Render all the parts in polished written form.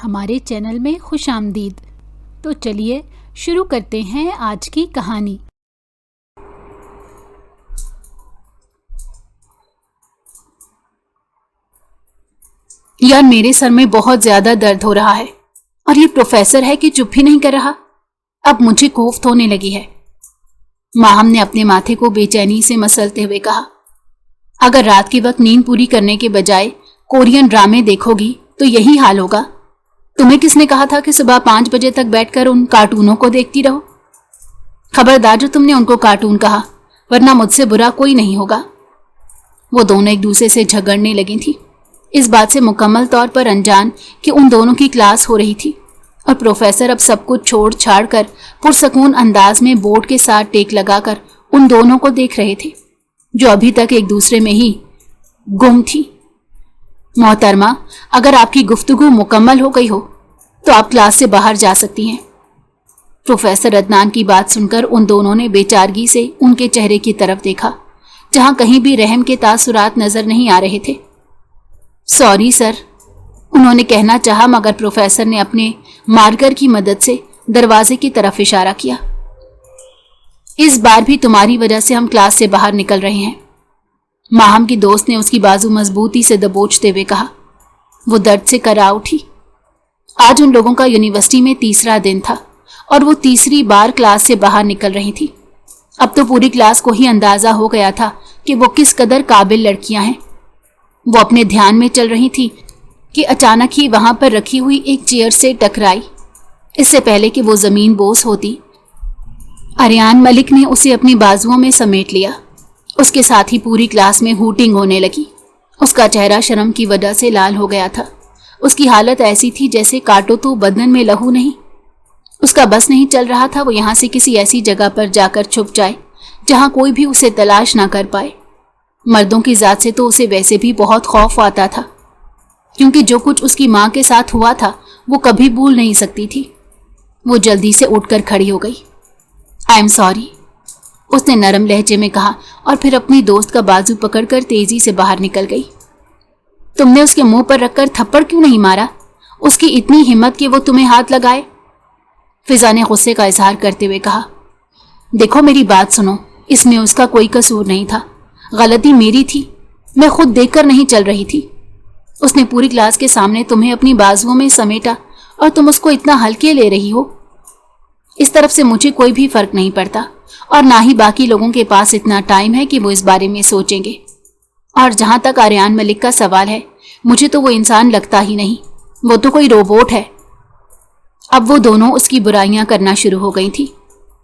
ہمارے چینل میں خوش آمدید۔ تو چلیے شروع کرتے ہیں آج کی کہانی۔ یار میرے سر میں بہت زیادہ درد ہو رہا ہے اور یہ پروفیسر ہے کہ چپ ہی نہیں کر رہا۔ اب مجھے کوفت ہونے لگی ہے۔ ماہم نے اپنے ماتھے کو بے چینی سے مسلتے ہوئے کہا، اگر رات کے وقت نیند پوری کرنے کے بجائے کورین ڈرامے دیکھو گی تو یہی حال ہوگا۔ تمہیں کس نے کہا تھا کہ صبح 5 بجے تک بیٹھ کر ان کارٹونوں کو دیکھتی رہو؟ خبردار جو تم نے ان کو کارٹون کہا، ورنہ مجھ سے برا کوئی نہیں ہوگا۔ وہ دونوں ایک دوسرے سے جھگڑنے لگی تھیں، اس بات سے مکمل طور پر انجان کہ ان دونوں کی کلاس ہو رہی تھی اور پروفیسر اب سب کچھ چھوڑ چھاڑ کر پرسکون انداز میں بورڈ کے ساتھ ٹیک لگا کر ان دونوں کو دیکھ رہے تھے جو ابھی تک ایک دوسرے میں ہی گم تھی۔ محترمہ، اگر آپ کی گفتگو مکمل ہو گئی ہو تو آپ کلاس سے باہر جا سکتی ہیں۔ پروفیسر عدنان کی بات سن کر ان دونوں نے بے چارگی سے ان کے چہرے کی طرف دیکھا جہاں کہیں بھی رحم کے تاثرات نظر نہیں آ رہے تھے۔ سوری سر، انہوں نے کہنا چاہا مگر پروفیسر نے اپنے مارکر کی مدد سے دروازے کی طرف اشارہ کیا۔ اس بار بھی تمہاری وجہ سے ہم کلاس سے باہر نکل رہے ہیں، ماہم کی دوست نے اس کی بازو مضبوطی سے دبوچتے ہوئے کہا۔ وہ درد سے کرا اٹھی۔ آج ان لوگوں کا یونیورسٹی میں تیسرا دن تھا اور وہ تیسری بار کلاس سے باہر نکل رہی تھی۔ اب تو پوری کلاس کو ہی اندازہ ہو گیا تھا کہ وہ کس قدر قابل لڑکیاں ہیں۔ وہ اپنے دھیان میں چل رہی تھی کہ اچانک ہی وہاں پر رکھی ہوئی ایک چیئر سے ٹکرائی۔ اس سے پہلے کہ وہ زمین بوس ہوتی، آریان ملک نے اسے اپنی بازوؤں میں سمیٹ لیا۔ اس کے ساتھ ہی پوری کلاس میں ہوٹنگ ہونے لگی۔ اس کا چہرہ شرم کی وجہ سے لال ہو گیا تھا۔ اس کی حالت ایسی تھی جیسے کاٹو تو بدن میں لہو نہیں۔ اس کا بس نہیں چل رہا تھا وہ یہاں سے کسی ایسی جگہ پر جا کر چھپ جائے جہاں کوئی بھی اسے تلاش نہ کر پائے۔ مردوں کی ذات سے تو اسے ویسے بھی بہت خوف آتا تھا، کیونکہ جو کچھ اس کی ماں کے ساتھ ہوا تھا وہ کبھی بھول نہیں سکتی تھی۔ وہ جلدی سے اٹھ کر کھڑی ہو گئی۔ آئی ایم سوری، اس نے نرم لہجے میں کہا اور پھر اپنی دوست کا بازو پکڑ کر تیزی سے باہر نکل گئی۔ تم نے اس کے منہ پر رکھ کر تھپڑ کیوں نہیں مارا؟ اس کی اتنی ہمت کہ وہ تمہیں ہاتھ لگائے؟ فضا نے غصے کا اظہار کرتے ہوئے کہا۔ دیکھو میری بات سنو، اس میں اس کا کوئی قصور نہیں تھا، غلطی میری تھی، میں خود دیکھ کر نہیں چل رہی تھی۔ اس نے پوری کلاس کے سامنے تمہیں اپنی بازوؤں میں سمیٹا اور تم اس کو اتنا ہلکے لے رہی ہو۔ اس طرف سے مجھے کوئی بھی فرق نہیں پڑتا اور نہ ہی باقی لوگوں کے پاس اتنا ٹائم ہے کہ وہ اس بارے میں سوچیں گے۔ اور جہاں تک آریان ملک کا سوال ہے، مجھے تو وہ انسان لگتا ہی نہیں، وہ تو کوئی روبوٹ ہے۔ اب وہ دونوں اس کی برائیاں کرنا شروع ہو گئی تھی۔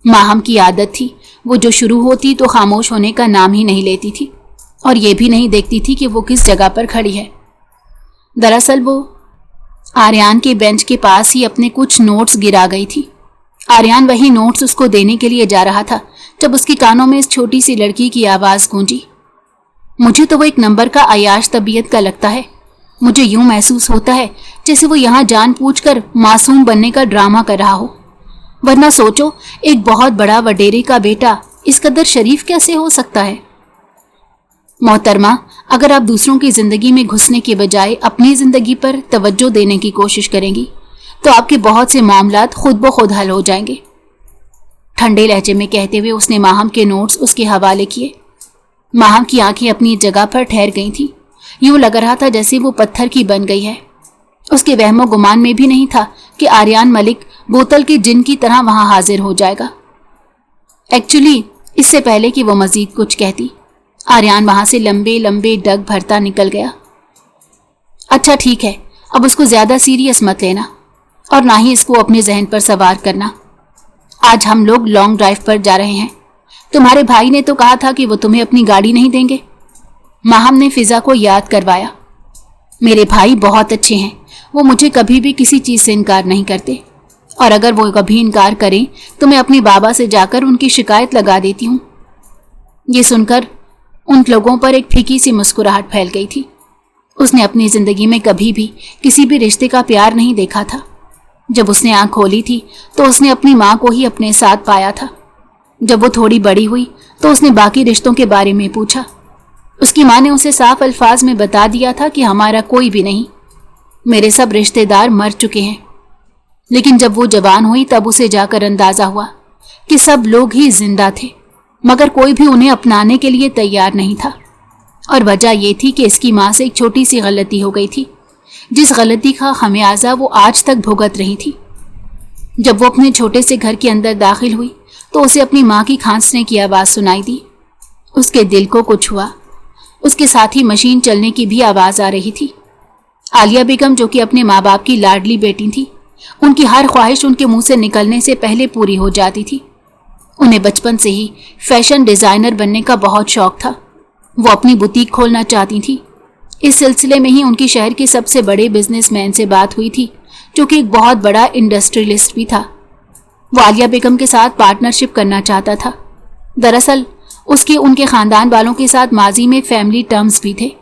ماہم کی عادت تھی وہ جو شروع ہوتی تو خاموش ہونے کا نام ہی نہیں لیتی تھی اور یہ بھی نہیں دیکھتی تھی کہ وہ کس جگہ پر کھڑی ہے۔ دراصل وہ آریان کے بینچ کے پاس ہی اپنے کچھ نوٹس گرا گئی تھی۔ آریان وہی نوٹس اس کو دینے کے لیے جا رہا تھا جب اس کی کانوں میں اس چھوٹی سی لڑکی کی آواز گونجی۔ مجھے تو وہ ایک نمبر کا عیاش طبیعت کا لگتا ہے۔ مجھے یوں محسوس ہوتا ہے جیسے وہ یہاں جان پوچھ کر معصوم بننے کا ڈرامہ کر رہا ہو، ورنہ سوچو ایک بہت بڑا وڈیرے کا بیٹا اس قدر شریف کیسے ہو سکتا ہے؟ محترمہ، اگر آپ دوسروں کی زندگی میں گھسنے کے بجائے اپنی زندگی پر توجہ دینے کی کوشش کریں گی تو آپ کے بہت سے معاملات خود بخود حل ہو جائیں گے۔ ٹھنڈے لہجے میں کہتے ہوئے اس نے ماہم کے نوٹس اس کے حوالے کیے۔ ماہم کی آنکھیں اپنی جگہ پر ٹھہر گئی تھیں، یوں لگ رہا تھا جیسے وہ پتھر کی بن گئی ہے۔ اس کے وہم و گمان میں بھی نہیں تھا کہ آریان ملک بوتل کے جن کی طرح وہاں حاضر ہو جائے گا۔ ایکچولی اس سے پہلے کہ وہ مزید کچھ کہتی، آریان وہاں سے لمبے لمبے ڈگ بھرتا نکل گیا۔ اچھا ٹھیک ہے، اب اس کو زیادہ سیریس مت لینا اور نہ ہی اس کو اپنے ذہن پر سوار کرنا۔ آج ہم لوگ لانگ ڈرائیو پر جا رہے ہیں۔ تمہارے بھائی نے تو کہا تھا کہ وہ تمہیں اپنی گاڑی نہیں دیں گے، ماہم نے فضا کو یاد کروایا۔ میرے بھائی بہت اچھے ہیں، وہ مجھے کبھی بھی کسی چیز سے انکار نہیں کرتے، اور اگر وہ کبھی انکار کریں تو میں اپنے بابا سے جا کر ان کی شکایت لگا دیتی ہوں۔ یہ سن کر ان لوگوں پر ایک پھیکی سی مسکراہٹ پھیل گئی تھی۔ اس نے اپنی زندگی میں کبھی بھی کسی بھی رشتے کا پیار نہیں دیکھا تھا۔ جب اس نے آنکھ کھولی تھی تو اس نے اپنی ماں کو ہی اپنے ساتھ پایا تھا۔ جب وہ تھوڑی بڑی ہوئی تو اس نے باقی رشتوں کے بارے میں پوچھا۔ اس کی ماں نے اسے صاف الفاظ میں بتا دیا تھا کہ ہمارا کوئی بھی نہیں۔ मेरे सब रिश्तेदार मर चुके हैं। लेकिन जब वो जवान हुई तब उसे जाकर अंदाजा हुआ कि सब लोग ही जिंदा थे, मगर कोई भी उन्हें अपनाने के लिए तैयार नहीं था। और वजह ये थी कि इसकी माँ से एक छोटी सी गलती हो गई थी, जिस गलती का खमियाजा वो आज तक भुगत रही थी। जब वो अपने छोटे से घर के अंदर दाखिल हुई तो उसे अपनी माँ की खांसने की आवाज़ सुनाई दी। उसके दिल को कुछ हुआ। उसके साथ ही मशीन चलने की भी आवाज़ आ रही थी। आलिया बेगम, जो कि अपने माँ बाप की लाडली बेटी थी, उनकी हर ख्वाहिश उनके मुंह से निकलने से पहले पूरी हो जाती थी। उन्हें बचपन से ही फैशन डिज़ाइनर बनने का बहुत शौक था। वो अपनी बुटीक खोलना चाहती थी। इस सिलसिले में ही उनकी शहर के सबसे बड़े बिजनेसमैन से बात हुई थी, जो कि एक बहुत बड़ा इंडस्ट्रियलिस्ट भी था। वो आलिया बेगम के साथ पार्टनरशिप करना चाहता था। दरअसल उसके उनके ख़ानदान वालों के साथ माजी में फैमिली टर्म्स भी थे,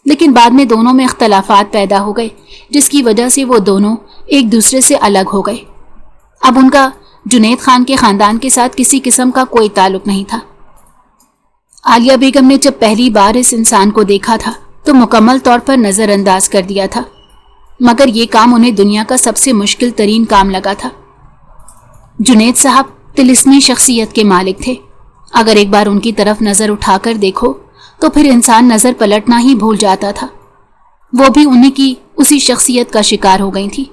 लेकिन बाद में दोनों में इख्तलाफात पैदा हो गए, जिसकी वजह से वो दोनों एक दूसरे से अलग हो गए। अब उनका जुनैद खान के ख़ानदान के साथ किसी किस्म का कोई ताल्लुक नहीं था। आलिया बेगम ने जब पहली बार इस इंसान को देखा था तो मुकम्मल तौर पर नज़रअंदाज कर दिया था, मगर ये काम उन्हें दुनिया का सबसे मुश्किल तरीन काम लगा था। जुनैद साहब तिलिस्मी शख्सियत के मालिक थे। अगर एक बार उनकी तरफ नज़र उठाकर देखो तो फिर इंसान नज़र पलटना ही भूल जाता था। वो भी उन्हीं की उसी शख्सियत का शिकार हो गई थी।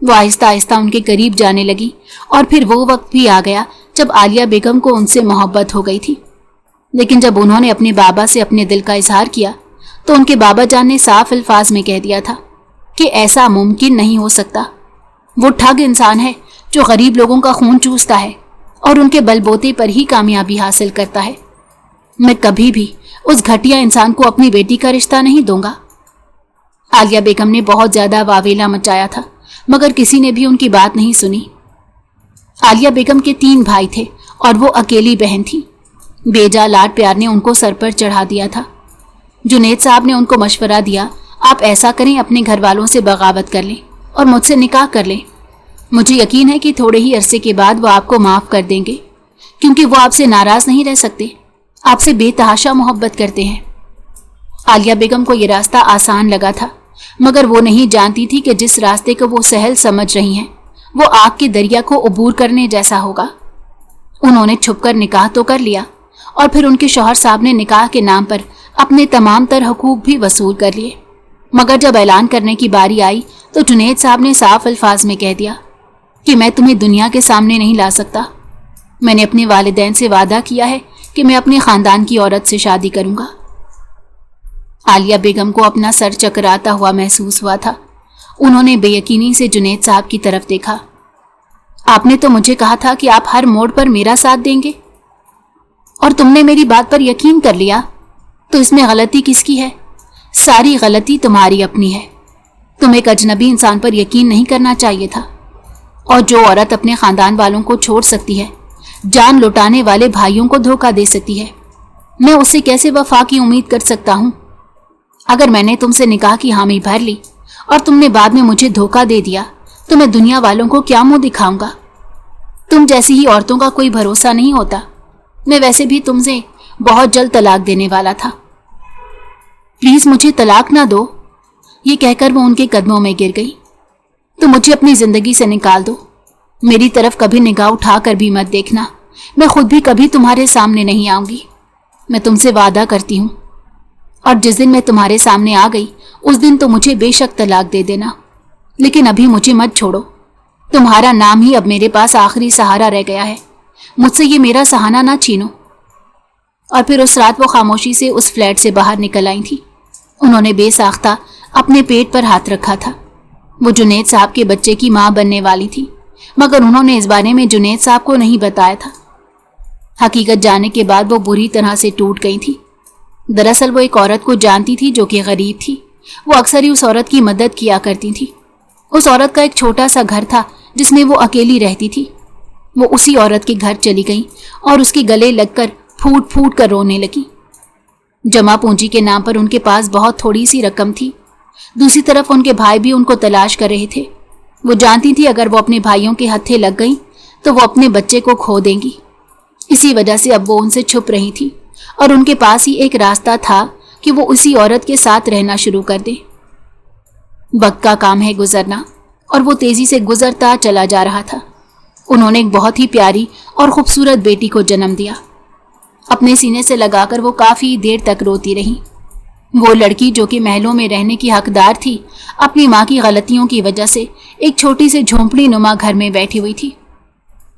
वो आहिस्ता आहिस्ता उनके करीब जाने लगी और फिर वो वक्त भी आ गया जब आलिया बेगम को उनसे मोहब्बत हो गई थी। लेकिन जब उन्होंने अपने बाबा से अपने दिल का इजहार किया तो उनके बाबा जान ने साफ अल्फाज में कह दिया था कि ऐसा मुमकिन नहीं हो सकता। वो ठग इंसान है जो गरीब लोगों का खून चूसता है और उनके बलबोते पर ही कामयाबी हासिल करता है। मैं कभी भी उस घटिया इंसान को अपनी बेटी का रिश्ता नहीं दूंगा। आलिया बेगम ने बहुत ज्यादा वावेला मचाया था, मगर किसी ने भी उनकी बात नहीं सुनी। आलिया बेगम के 3 भाई थे और वो अकेली बहन थी। बेजा लाड प्यार ने उनको सर पर चढ़ा दिया था। जुनैद साहब ने उनको मशवरा दिया, आप ऐसा करें, अपने घर वालों से बगावत कर लें और मुझसे निकाह कर लें। मुझे यकीन है कि थोड़े ही अरसे के बाद वो आपको माफ़ कर देंगे, क्योंकि वो आपसे नाराज़ नहीं रह सकते, आपसे बेतहाशा मोहब्बत करते हैं। आलिया बेगम को ये रास्ता आसान लगा था, मगर वो नहीं जानती थी कि जिस रास्ते को वो सहल समझ रही हैं वो आग के दरिया को अबूर करने जैसा होगा। उन्होंने छुपकर निकाह तो कर लिया और फिर उनके शौहर साहब ने निकाह के नाम पर अपने तमाम तर हुकूक भी वसूल कर लिए। मगर जब ऐलान करने की बारी आई तो जुनैद साहब ने साफ अल्फाज में कह दिया कि मैं तुम्हें दुनिया के सामने नहीं ला सकता। मैंने अपने वालिदैन से वादा किया है कि मैं अपने ख़ानदान की औरत से शादी करूंगा। आलिया बेगम को अपना सर चकराता हुआ महसूस हुआ था। उन्होंने बेयकीनी से जुनैद साहब की तरफ देखा। आपने तो मुझे कहा था कि आप हर मोड़ पर मेरा साथ देंगे, और तुमने मेरी बात पर यकीन कर लिया, तो इसमें गलती किसकी है? सारी गलती तुम्हारी अपनी है। तुम एक अजनबी इंसान पर यकीन नहीं करना चाहिए था। और जो औरत अपने ख़ानदान वालों को छोड़ सकती है, जान लुटाने वाले भाइयों को धोखा दे सकती है, मैं उससे कैसे वफा की उम्मीद कर सकता हूँ? अगर मैंने तुमसे निकाह की हामी भर ली और तुमने बाद में मुझे धोखा दे दिया तो मैं दुनिया वालों को क्या मुंह दिखाऊंगा? तुम जैसी ही औरतों का कोई भरोसा नहीं होता। मैं वैसे भी तुमसे बहुत जल्द तलाक देने वाला था। प्लीज़ मुझे तलाक ना दो। ये कहकर वो उनके कदमों में गिर गई। तो मुझे अपनी ज़िंदगी से निकाल दो। मेरी तरफ कभी निगाह उठा कर भी मत देखना। मैं खुद भी कभी तुम्हारे सामने नहीं आऊँगी। मैं तुमसे वादा करती हूँ। और जिस दिन मैं तुम्हारे सामने आ गई उस दिन तो मुझे बेशक तलाक दे देना, लेकिन अभी मुझे मत छोड़ो। तुम्हारा नाम ही अब मेरे पास आखिरी सहारा रह गया है। मुझसे ये मेरा सहारा ना छीनो। और फिर उस रात वो खामोशी से उस फ्लैट से बाहर निकल आई थी। उन्होंने बेसाख्ता अपने पेट पर हाथ रखा था। वो जुनैद साहब के बच्चे की माँ बनने वाली थी, मगर उन्होंने इस बारे में जुनैद साहब को नहीं बताया था। हकीकत जानने के बाद वो बुरी तरह से टूट गई थी। दरअसल वो एक औरत को जानती थी जो कि गरीब थी। वो अक्सर ही उस औरत की मदद किया करती थी। उस औरत का एक छोटा सा घर था जिसमें वो अकेली रहती थी। वो उसी औरत के घर चली गई और उसके गले लगकर फूट फूट कर रोने लगी। जमा पूंजी के नाम पर उनके पास बहुत थोड़ी सी रकम थी। दूसरी तरफ उनके भाई भी उनको तलाश कर रहे थे। वो जानती थी अगर वो अपने भाइयों के हत्थे लग गई तो वो अपने बच्चे को खो देंगी। इसी वजह से अब वो उनसे छुप रही थी और उनके पास ही एक रास्ता था कि वो उसी औरत के साथ रहना शुरू कर दे। वक्त का काम है गुजरना, और वो तेजी से गुजरता चला जा रहा था। उन्होंने एक बहुत ही प्यारी और खूबसूरत बेटी को जन्म दिया। अपने सीने से लगाकर वो काफी देर तक रोती रही। वो लड़की जो कि महलों में रहने की हकदार थी, अपनी माँ की गलतियों की वजह से एक छोटी सी झोंपड़ी नुमा घर में बैठी हुई थी।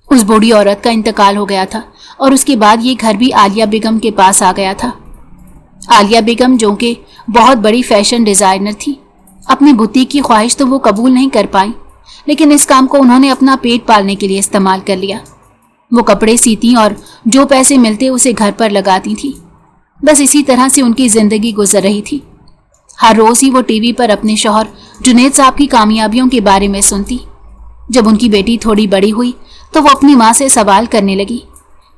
उस बूढ़ी औरत का इंतकाल हो गया था और उसके बाद ये घर भी आलिया बेगम के पास आ गया था। आलिया बेगम जो कि बहुत बड़ी फैशन डिजाइनर थी, अपनी बुटीक की ख्वाहिश तो वो कबूल नहीं कर पाई, लेकिन इस काम को उन्होंने अपना पेट पालने के लिए इस्तेमाल कर लिया। वो कपड़े सीती और जो पैसे मिलते उसे घर पर लगाती थी। बस इसी तरह से उनकी जिंदगी गुजर रही थी। हर रोज ही वो टीवी पर अपने शौहर जुनैद साहब की कामयाबियों के बारे में सुनती। जब उनकी बेटी थोड़ी बड़ी हुई तो वो अपनी माँ से सवाल करने लगी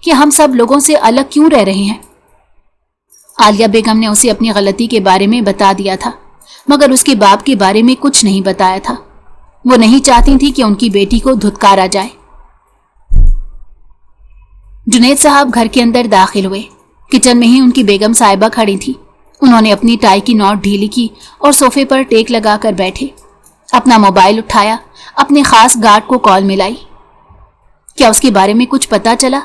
कि हम सब लोगों से अलग क्यों रह रहे हैं। आलिया बेगम ने उसे अपनी गलती के बारे में बता दिया था, मगर उसके बाप के बारे में कुछ नहीं बताया था। वो नहीं चाहती थी कि उनकी बेटी को धुतकारा जाए। जुनैद साहब घर के अंदर दाखिल हुए। किचन में ही उनकी बेगम साहिबा खड़ी थी। उन्होंने अपनी टाई की नॉट ढीली की और सोफे पर टेक लगाकर बैठे। अपना मोबाइल उठाया, अपने खास गार्ड को कॉल मिलाई। क्या उसके बारे में कुछ पता चला?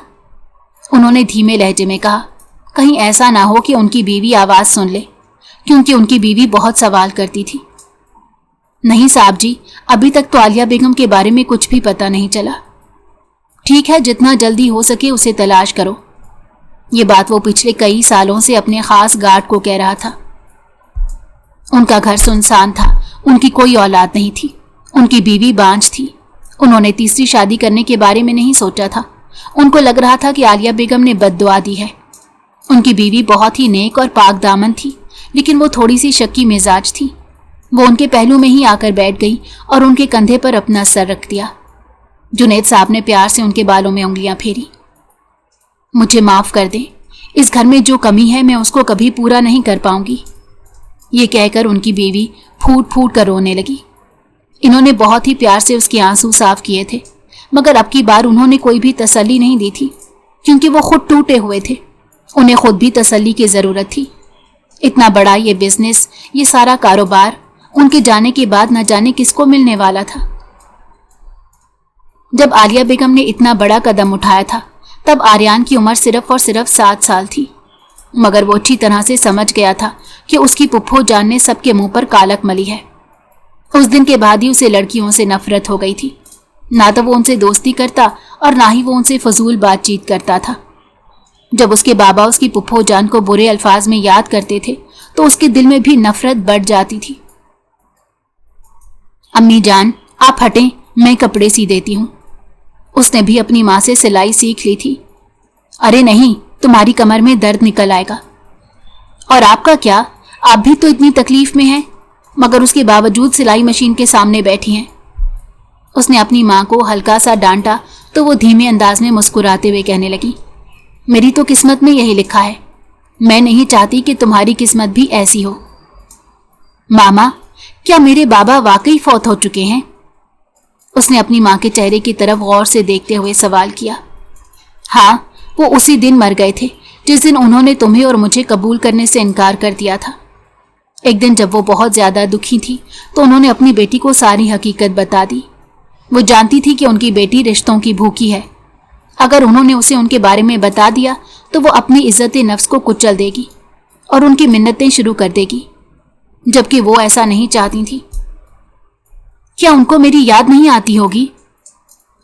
उन्होंने धीमे लहजे में कहा, कहीं ऐसा ना हो कि उनकी बीवी आवाज सुन ले, क्योंकि उनकी बीवी बहुत सवाल करती थी। नहीं साहब जी, अभी तक तो आलिया बेगम के बारे में कुछ भी पता नहीं चला। ठीक है, जितना जल्दी हो सके उसे तलाश करो। ये बात वो पिछले कई सालों से अपने खास गार्ड को कह रहा था। उनका घर सुनसान था, उनकी कोई औलाद नहीं थी, उनकी बीवी बांझ थी। उन्होंने तीसरी शादी करने के बारे में नहीं सोचा था। उनको लग रहा था कि आलिया बेगम ने बद्दुआ दी है। उनकी बीवी बहुत ही नेक और पाक दामन थी, लेकिन वो थोड़ी सी शक्की मिजाज थी। वो उनके पहलू में ही आकर बैठ गई और उनके कंधे पर अपना सर रख दिया। जुनैद साहब ने प्यार से उनके बालों में उंगलियां फेरी। मुझे माफ कर दें, इस घर में जो कमी है मैं उसको कभी पूरा नहीं कर पाऊंगी। ये कहकर उनकी बीवी फूट फूट कर रोने लगी। इन्होंने बहुत ही प्यार से उसके आंसू साफ किए थे, मगर अब की बार उन्होंने कोई भी तसल्ली नहीं दी थी, क्योंकि वो खुद टूटे हुए थे। उन्हें खुद भी तसल्ली की जरूरत थी। इतना बड़ा ये बिजनेस, ये सारा कारोबार उनके जाने के बाद न जाने किसको मिलने वाला था। जब आलिया बेगम ने इतना बड़ा कदम उठाया था, तब आर्यान की उम्र सिर्फ और सिर्फ 7 साल थी, मगर वो अच्छी तरह से समझ गया था कि उसकी पुप्पो जान ने सबके मुंह पर कालक मली है। उस दिन के बाद ही उसे लड़कियों से नफरत हो गई थी। ना तो वो उनसे दोस्ती करता और ना ही वो उनसे फजूल बातचीत करता था। जब उसके बाबा उसकी पुप्पो जान को बुरे अल्फाज में याद करते थे तो उसके दिल में भी नफरत बढ़ जाती थी। अम्मी जान, आप हटें, मैं कपड़े सी देती हूँ। उसने भी अपनी माँ से सिलाई सीख ली थी। अरे नहीं, तुम्हारी कमर में दर्द निकल आएगा। और आपका क्या, आप भी तो इतनी तकलीफ में हैं, मगर उसके बावजूद सिलाई मशीन के सामने बैठी हैं। उसने अपनी माँ को हल्का सा डांटा तो वो धीमे अंदाज में मुस्कुराते हुए कहने लगी, मेरी तो किस्मत में यही लिखा है। मैं नहीं चाहती कि तुम्हारी किस्मत भी ऐसी हो। मामा, क्या मेरे बाबा वाकई फौत हो चुके हैं? उसने अपनी माँ के चेहरे की तरफ गौर से देखते हुए सवाल किया। हाँ, वो उसी दिन मर गए थे जिस दिन उन्होंने तुम्हें और मुझे कबूल करने से इनकार कर दिया था। एक दिन जब वो बहुत ज्यादा दुखी थी तो उन्होंने अपनी बेटी को सारी हकीकत बता दी। वो जानती थी कि उनकी बेटी रिश्तों की भूखी है। अगर उन्होंने उसे उनके बारे में बता दिया तो वो अपनी इज्जत नफ्स को कुचल देगी और उनकी मिन्नतें शुरू कर देगी, जबकि वो ऐसा नहीं चाहती थी। क्या उनको मेरी याद नहीं आती होगी?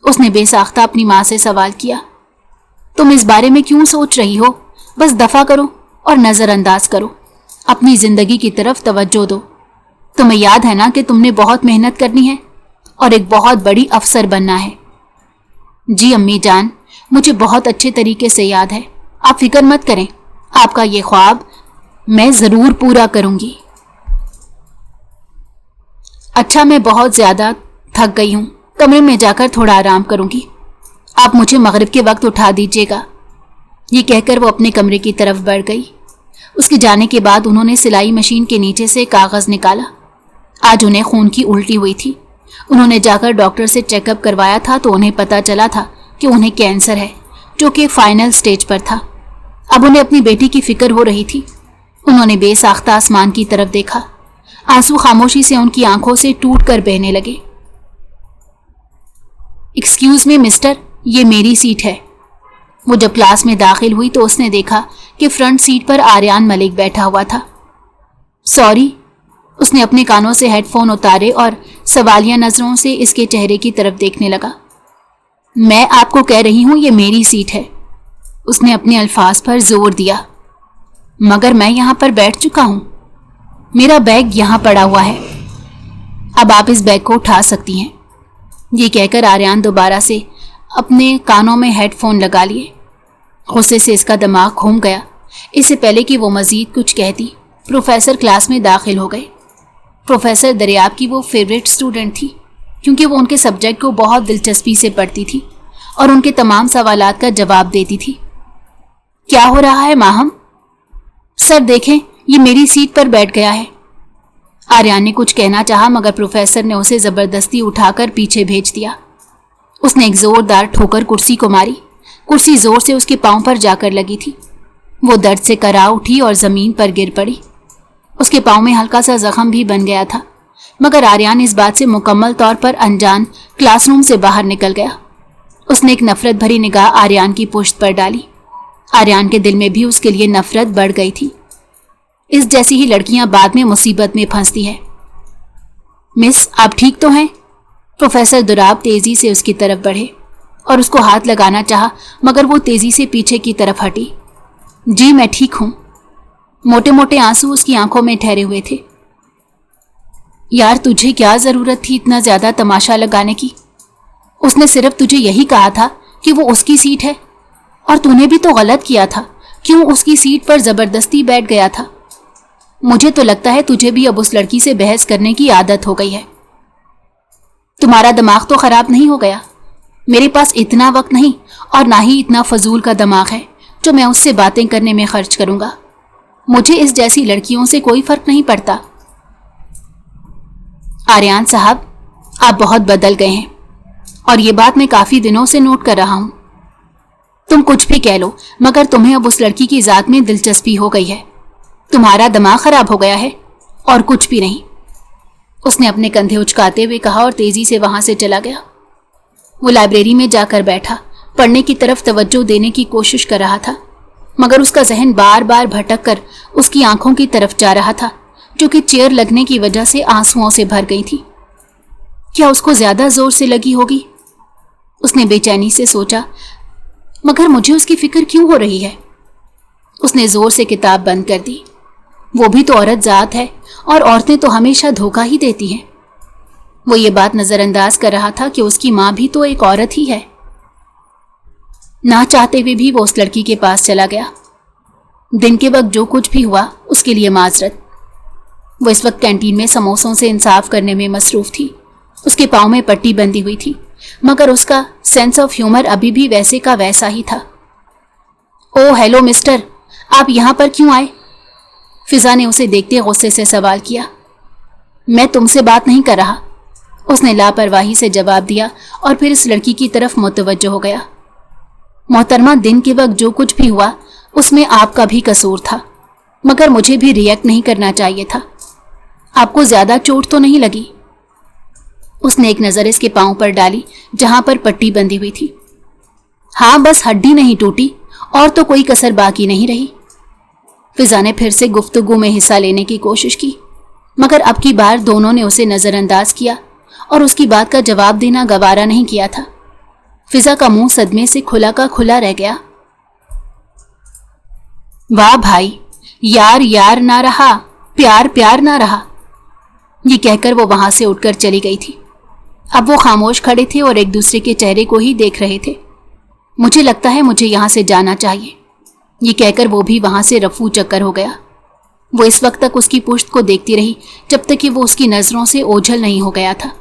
उसने बेसाख्ता अपनी माँ से सवाल किया। तुम इस बारे में क्यों सोच रही हो? बस दफा करो और नजरअंदाज करो। अपनी जिंदगी की तरफ तवज्जो दो। तुम्हें याद है ना कि तुमने बहुत मेहनत करनी है और एक बहुत बड़ी अफसर बनना है। जी अम्मी जान, मुझे बहुत अच्छे तरीके से याद है। आप फिक्र मत करें, आपका ये ख्वाब मैं जरूर पूरा करूंगी। अच्छा, मैं बहुत ज्यादा थक गई हूँ, कमरे में जाकर थोड़ा आराम करूंगी। आप मुझे मगरिब के वक्त उठा दीजिएगा। ये कहकर वो अपने कमरे की तरफ बढ़ गई। उसके जाने के बाद उन्होंने सिलाई मशीन के नीचे से कागज निकाला। आज उन्हें खून की उल्टी हुई थी। उन्होंने जाकर डॉक्टर से चेकअप करवाया था तो उन्हें पता चला था कि उन्हें कैंसर है, जो कि फाइनल स्टेज पर था। अब उन्हें अपनी बेटी की फिक्र हो रही थी। उन्होंने बेसाख्ता आसमान की तरफ देखा। आंसू खामोशी से उनकी आंखों से टूट कर बहने लगे। एक्सक्यूज मी मिस्टर, ये मेरी सीट है। वो जब क्लास में दाखिल हुई तो उसने देखा कि फ्रंट सीट पर आर्यान मलिक बैठा हुआ था। सॉरी। उसने अपने कानों से हेडफोन उतारे और सवालिया नजरों से इसके चेहरे की तरफ देखने लगा। मैं आपको कह रही हूं ये मेरी सीट है। उसने अपने अल्फाज पर जोर दिया। मगर मैं यहां पर बैठ चुका हूं। मेरा बैग यहां पड़ा हुआ है। अब आप इस बैग को उठा सकती हैं। ये कहकर आर्यान दोबारा से अपने कानों में हेडफोन लगा लिए। गुस्से से इसका दिमाग घूम गया। इससे पहले कि वो मजीद कुछ कहती, प्रोफेसर क्लास में दाखिल हो गए। प्रोफेसर दरियाब की वो फेवरेट स्टूडेंट थी, क्योंकि वो उनके सब्जेक्ट को बहुत दिलचस्पी से पढ़ती थी और उनके तमाम सवालात का जवाब देती थी। क्या हो रहा है माहम? सर देखें, ये मेरी सीट पर बैठ गया है। आर्यान ने कुछ कहना चाहा, मगर प्रोफेसर ने उसे जबरदस्ती उठाकर पीछे भेज दिया। उसने एक जोरदार ठोकर कुर्सी को मारी। कुर्सी जोर से उसके पांव पर जाकर लगी थी। वो दर्द से करा उठी और जमीन पर गिर पड़ी। उसके पांव में हल्का सा जख्म भी बन गया था, मगर आर्यान इस बात से मुकम्मल तौर पर अनजान क्लासरूम से बाहर निकल गया। उसने एक नफरत भरी निगाह आर्यान की पुश्त पर डाली। आर्यान के दिल में भी उसके लिए नफरत बढ़ गई थी। इस जैसी ही लड़कियां बाद में मुसीबत में फंसती है। मिस, आप ठीक तो हैं? प्रोफेसर दुराब तेजी से उसकी तरफ बढ़े और उसको हाथ लगाना चाहा, मगर वो तेजी से पीछे की तरफ हटी। जी मैं ठीक हूं। मोटे मोटे आंसू उसकी आंखों में ठहरे हुए थे। यार तुझे क्या जरूरत थी इतना ज्यादा तमाशा लगाने की? उसने सिर्फ तुझे यही कहा था कि वो उसकी सीट है, और तूने भी तो गलत किया था। क्यों उसकी सीट पर जबरदस्ती बैठ गया था? मुझे तो लगता है तुझे भी अब उस लड़की से बहस करने की आदत हो गई है। तुम्हारा दिमाग तो खराब नहीं हो गया? मेरे पास इतना वक्त नहीं और ना ही इतना फजूल का दिमाग है जो मैं उससे बातें करने में खर्च करूंगा। मुझे इस जैसी लड़कियों से कोई फर्क नहीं पड़ता। आर्यान साहब, आप बहुत बदल गए हैं, और ये बात मैं काफी दिनों से नोट कर रहा हूं। तुम कुछ भी कह लो, मगर तुम्हें अब उस लड़की की जात में दिलचस्पी हो गई है। तुम्हारा दिमाग खराब हो गया है, और कुछ भी नहीं। उसने अपने कंधे उचकाते हुए कहा और तेजी से वहां से चला गया। वो लाइब्रेरी में जाकर बैठा, पढ़ने की तरफ तवज्जो देने की कोशिश कर रहा था, मगर उसका जहन बार बार भटक कर उसकी आंखों की तरफ जा रहा था, जो कि चेयर लगने की वजह से आंसुओं से भर गई थी। क्या उसको ज्यादा जोर से लगी होगी? उसने बेचैनी से सोचा, मगर मुझे उसकी फिक्र क्यों हो रही है? उसने जोर से किताब बंद कर दी। वो भी तो औरत जात है, और औरतें तो हमेशा धोखा ही देती हैं। वो ये बात नजरअंदाज कर रहा था कि उसकी मां भी तो एक औरत ही है। ना चाहते हुए भी वो उस लड़की के पास चला गया। दिन के वक्त जो कुछ भी हुआ उसके लिए माजरत। वो इस वक्त कैंटीन में समोसों से इंसाफ करने में मसरूफ थी। उसके पाँव में पट्टी बंधी हुई थी, मगर उसका सेंस ऑफ ह्यूमर अभी भी वैसे का वैसा ही था। ओह हेलो मिस्टर, आप यहाँ पर क्यों आए? फिजा ने उसे देखते गुस्से से सवाल किया। मैं तुमसे बात नहीं कर रहा, उसने लापरवाही से जवाब दिया और फिर इस लड़की की तरफ मुतवज्जो हो गया। मोहतरमा, दिन के वक्त जो कुछ भी हुआ उसमें आपका भी कसूर था, मगर मुझे भी रिएक्ट नहीं करना चाहिए था। आपको ज्यादा चोट तो नहीं लगी? उसने एक नजर इसके पांव पर डाली जहां पर पट्टी बंधी हुई थी। हाँ, बस हड्डी नहीं टूटी और तो कोई कसर बाकी नहीं रही। फिजा ने फिर से गुफ्तगू में हिस्सा लेने की कोशिश की, मगर अब की बार दोनों ने उसे नजरअंदाज किया और उसकी बात का जवाब देना गवारा नहीं किया था। फिजा का मुंह सदमे से खुला का खुला रह गया। वाह भाई, यार यार ना रहा, प्यार प्यार ना रहा, ये कहकर वो वहां से उठकर चली गई थी। अब वो खामोश खड़े थे और एक दूसरे के चेहरे को ही देख रहे थे। मुझे लगता है मुझे यहां से जाना चाहिए, ये कहकर वो भी वहां से रफू चक्कर हो गया। वो इस वक्त तक उसकी पुश्त को देखती रही जब तक कि वो उसकी नजरों से ओझल नहीं हो गया था।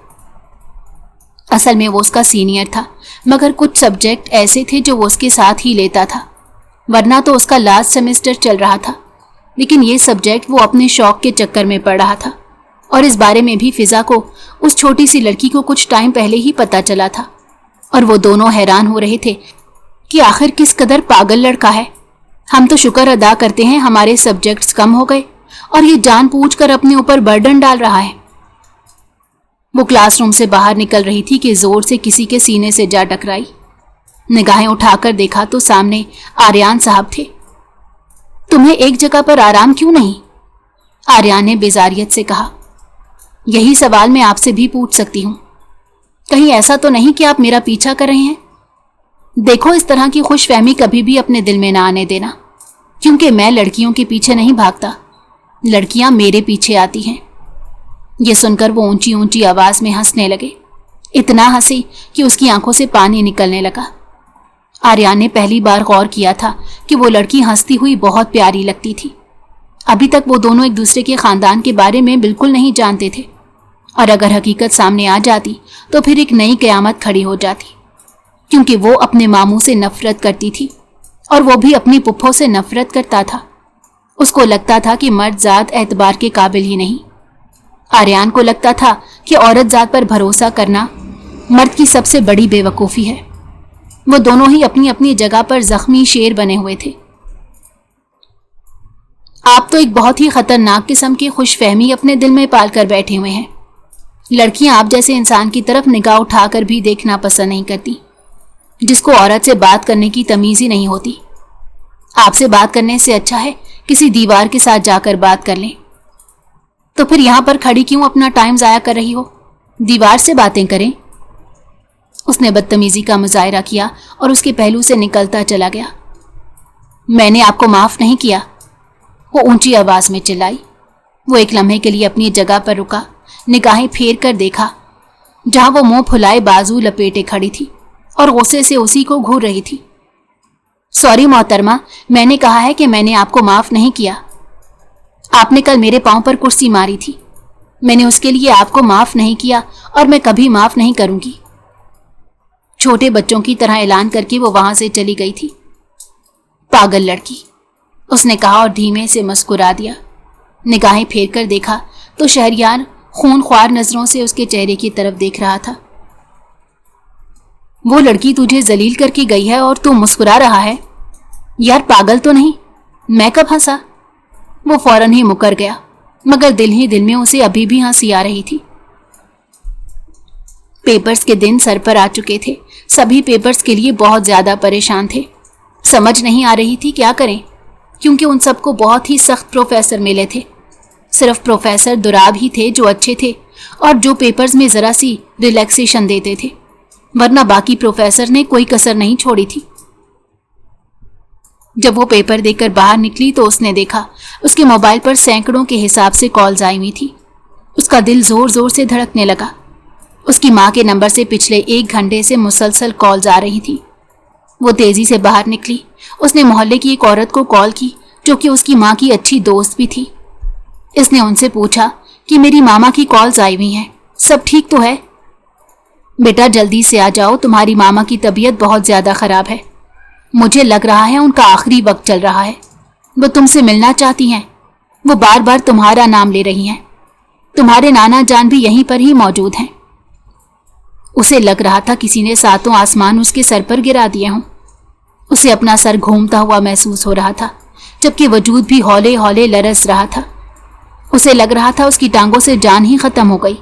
असल में वो उसका सीनियर था, मगर कुछ सब्जेक्ट ऐसे थे जो वो उसके साथ ही लेता था, वरना तो उसका लास्ट सेमेस्टर चल रहा था। लेकिन ये सब्जेक्ट वो अपने शौक के चक्कर में पढ़ रहा था, और इस बारे में भी फिजा को उस छोटी सी लड़की को कुछ टाइम पहले ही पता चला था। और वो दोनों हैरान हो रहे थे कि आखिर किस कदर पागल लड़का है। हम तो शुक्र अदा करते हैं हमारे सब्जेक्ट्स कम हो गए और ये जानबूझकर अपने ऊपर बर्डन डाल रहा है। वो क्लास रूम से बाहर निकल रही थी कि जोर से किसी के सीने से जा टकराई। निगाहें उठाकर देखा तो सामने आर्यन साहब थे। तुम्हें एक जगह पर आराम क्यों नहीं? आर्यन ने बेजारियत से कहा। यही सवाल मैं आपसे भी पूछ सकती हूँ। कहीं ऐसा तो नहीं कि आप मेरा पीछा कर रहे हैं? देखो, इस तरह की खुशफहमी कभी भी अपने दिल में ना आने देना, क्योंकि मैं लड़कियों के पीछे नहीं भागता, लड़कियां मेरे पीछे आती हैं। ये सुनकर वो ऊंची ऊंची आवाज में हंसने लगे। इतना हंसी कि उसकी आंखों से पानी निकलने लगा। आर्यन ने पहली बार गौर किया था कि वो लड़की हंसती हुई बहुत प्यारी लगती थी। अभी तक वो दोनों एक दूसरे के खानदान के बारे में बिल्कुल नहीं जानते थे, और अगर हकीकत सामने आ जाती तो फिर एक नई क़यामत खड़ी हो जाती, क्योंकि वो अपने मामू से नफरत करती थी और वो भी अपनी पुप्पो से नफरत करता था। उसको लगता था कि मर्द जात एतबार के काबिल ही नहीं। आर्यन को लगता था कि औरत जात पर भरोसा करना मर्द की सबसे बड़ी बेवकूफ़ी है। वो दोनों ही अपनी अपनी जगह पर जख्मी शेर बने हुए थे। आप तो एक बहुत ही खतरनाक किस्म की खुशफहमी अपने दिल में पाल कर बैठे हुए हैं। लड़कियां आप जैसे इंसान की तरफ निगाह उठाकर भी देखना पसंद नहीं करती, जिसको औरत से बात करने की तमीज़ ही नहीं होती। आपसे बात करने से अच्छा है किसी दीवार के साथ जाकर बात कर लें। तो फिर यहां पर खड़ी क्यों अपना टाइम ज़ाया कर रही हो? दीवार से बातें करें। उसने बदतमीजी का मुजाहरा किया और उसके पहलू से निकलता चला गया। मैंने आपको माफ नहीं किया, वो ऊंची आवाज में चिल्लाई। वो एक लम्हे के लिए अपनी जगह पर रुका, निगाहें फेर कर देखा जहां वो मुंह फुलाए बाजू लपेटे खड़ी थी और गुस्से से उसी को घूर रही थी। सॉरी मोहतरमा, मैंने कहा है कि मैंने आपको माफ नहीं किया। आपने कल मेरे पांव पर कुर्सी मारी थी, मैंने उसके लिए आपको माफ नहीं किया और मैं कभी माफ नहीं करूंगी। छोटे बच्चों की तरह ऐलान करके वो वहां से चली गई थी। पागल लड़की, उसने कहा और धीमे से मुस्कुरा दिया। निगाहें फेर कर देखा तो शहरियार खूनख्वार नजरों से उसके चेहरे की तरफ देख रहा था। वो लड़की तुझे जलील करके गई है और तू मुस्कुरा रहा है? यार पागल तो नहीं, मैं कब हंसा? वो फौरन ही मुकर गया, मगर दिल ही दिल में उसे अभी भी हंसी आ रही थी। पेपर्स के दिन सर पर आ चुके थे। सभी पेपर्स के लिए बहुत ज्यादा परेशान थे। समझ नहीं आ रही थी क्या करें, क्योंकि उन सबको बहुत ही सख्त प्रोफेसर मिले थे। सिर्फ प्रोफेसर दुराब ही थे जो अच्छे थे और जो पेपर्स में जरा सी रिलैक्सेशन देते थे, वरना बाकी प्रोफेसर ने कोई कसर नहीं छोड़ी थी। जब वो पेपर देकर बाहर निकली तो उसने देखा उसके मोबाइल पर सैकड़ों के हिसाब से कॉल्स आई हुई थी। उसका दिल जोर जोर से धड़कने लगा। उसकी माँ के नंबर से पिछले 1 घंटे से मुसलसल कॉल्स आ रही थी। वो तेजी से बाहर निकली। उसने मोहल्ले की एक औरत को कॉल की जो कि उसकी माँ की अच्छी दोस्त भी थी। इसने उनसे पूछा कि मेरी मामा की कॉल्स आई हुई हैं, सब ठीक तो है? बेटा जल्दी से आ जाओ, तुम्हारी मामा की तबीयत बहुत ज़्यादा ख़राब है। मुझे लग रहा है उनका आखिरी वक्त चल रहा है। वो तुमसे मिलना चाहती हैं। वो बार बार तुम्हारा नाम ले रही हैं। तुम्हारे नाना जान भी यहीं पर ही मौजूद हैं। उसे लग रहा था किसी ने 7 आसमान उसके सर पर गिरा दिए हों। उसे अपना सर घूमता हुआ महसूस हो रहा था, जबकि वजूद भी हौले हौले लरस रहा था। उसे लग रहा था उसकी टांगों से जान ही खत्म हो गई।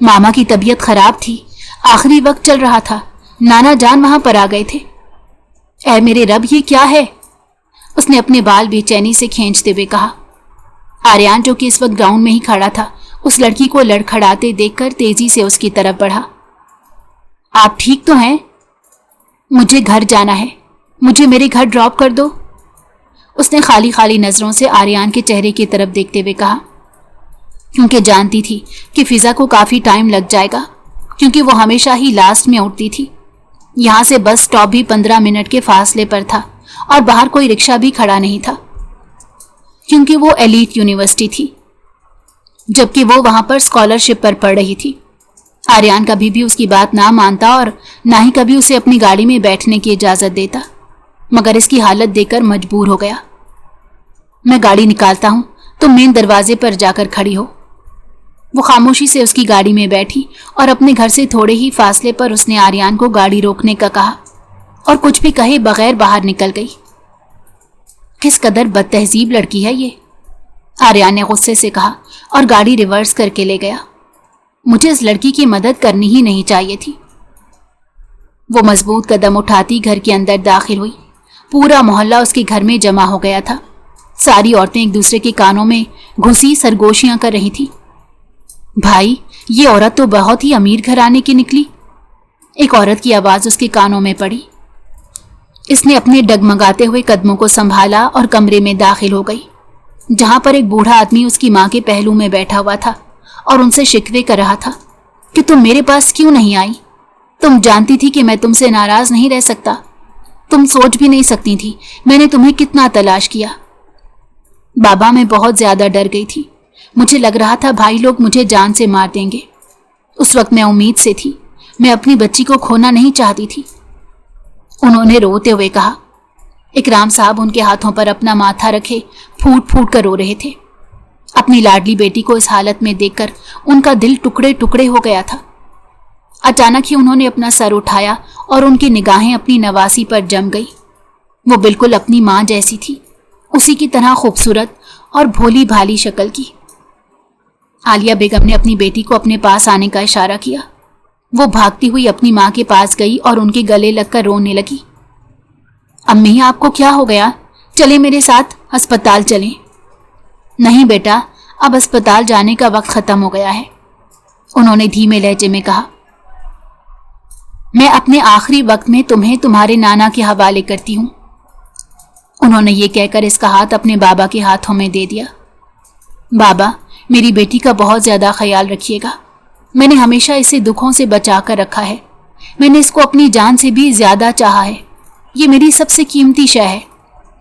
मामा की तबीयत खराब थी, आखिरी वक्त चल रहा था, नाना जान वहां पर आ गए थे। ऐ मेरे रब, ये क्या है? उसने अपने बाल बेचैनी से खींचते हुए कहा। आर्यन जो कि इस वक्त ग्राउंड में ही खड़ा था, उस लड़की को लड़खड़ाते देखकर तेजी से उसकी तरफ बढ़ा। आप ठीक तो हैं? मुझे घर जाना है, मुझे मेरे घर ड्रॉप कर दो। उसने खाली खाली नजरों से आर्यन के चेहरे की तरफ देखते हुए कहा, क्योंकि जानती थी कि फिजा को काफी टाइम लग जाएगा, क्योंकि वो हमेशा ही लास्ट में उठती थी। यहाँ से बस स्टॉप भी 15 मिनट के फासले पर था और बाहर कोई रिक्शा भी खड़ा नहीं था, क्योंकि वो एलीट यूनिवर्सिटी थी, जबकि वो वहां पर स्कॉलरशिप पर पढ़ रही थी। आर्यन कभी भी उसकी बात ना मानता और ना ही कभी उसे अपनी गाड़ी में बैठने की इजाजत देता, मगर इसकी हालत देखकर मजबूर हो गया। मैं गाड़ी निकालता हूं, तुम मेन दरवाजे पर जाकर खड़ी हो। वो खामोशी से उसकी गाड़ी में बैठी और अपने घर से थोड़े ही फासले पर उसने आर्यन को गाड़ी रोकने का कहा और कुछ भी कहे बगैर बाहर निकल गई। किस कदर बदतहजीब लड़की है ये। आर्यान ने गुस्से से कहा और गाड़ी रिवर्स करके ले गया। मुझे इस लड़की की मदद करनी ही नहीं चाहिए थी। वो मजबूत कदम उठाती घर के अंदर दाखिल हुई। पूरा मोहल्ला उसके घर में जमा हो गया था। सारी औरतें एक दूसरे के कानों में घुसी सरगोशियां कर रही थी। भाई, ये औरत तो बहुत ही अमीर घराने की निकली। एक औरत की आवाज उसके कानों में पड़ी। इसने अपने डगमगाते हुए कदमों को संभाला और कमरे में दाखिल हो गई, जहां पर एक बूढ़ा आदमी उसकी मां के पहलू में बैठा हुआ था और उनसे शिकवे कर रहा था कि तुम मेरे पास क्यों नहीं आई? तुम जानती थी कि मैं तुमसे नाराज नहीं रह सकता। तुम सोच भी नहीं सकती थी मैंने तुम्हें कितना तलाश किया। बाबा, मैं बहुत ज्यादा डर गई थी। मुझे लग रहा था भाई लोग मुझे जान से मार देंगे। उस वक्त मैं उम्मीद से थी। मैं अपनी बच्ची को खोना नहीं चाहती थी, उन्होंने रोते हुए कहा। इकराम साहब उनके हाथों पर अपना माथा रखे फूट फूट कर रो रहे थे। अपनी लाडली बेटी को इस हालत में देखकर उनका दिल टुकड़े टुकड़े हो गया था। अचानक ही उन्होंने अपना सर उठाया और उनकी निगाहें अपनी नवासी पर जम गई। वो बिल्कुल अपनी मां जैसी थी, उसी की तरह खूबसूरत और भोली भाली शक्ल की। आलिया बेगम ने अपनी बेटी को अपने पास आने का इशारा किया। वो भागती हुई अपनी मां के पास गई और उनके गले लगकर रोने लगी। अम्मी, आपको क्या हो गया? चले मेरे साथ, अस्पताल चलें। नहीं बेटा, अब अस्पताल जाने का वक्त खत्म हो गया है, उन्होंने धीमे लहजे में कहा। मैं अपने आखिरी वक्त में तुम्हें तुम्हारे नाना के हवाले करती हूं। उन्होंने ये कहकर इसका हाथ अपने बाबा के हाथों में दे दिया। बाबा, मेरी बेटी का बहुत ज्यादा ख्याल रखिएगा। मैंने हमेशा इसे दुखों से बचा कर रखा है। मैंने इसको अपनी जान से भी ज्यादा चाहा है। ये मेरी सबसे कीमती शय है।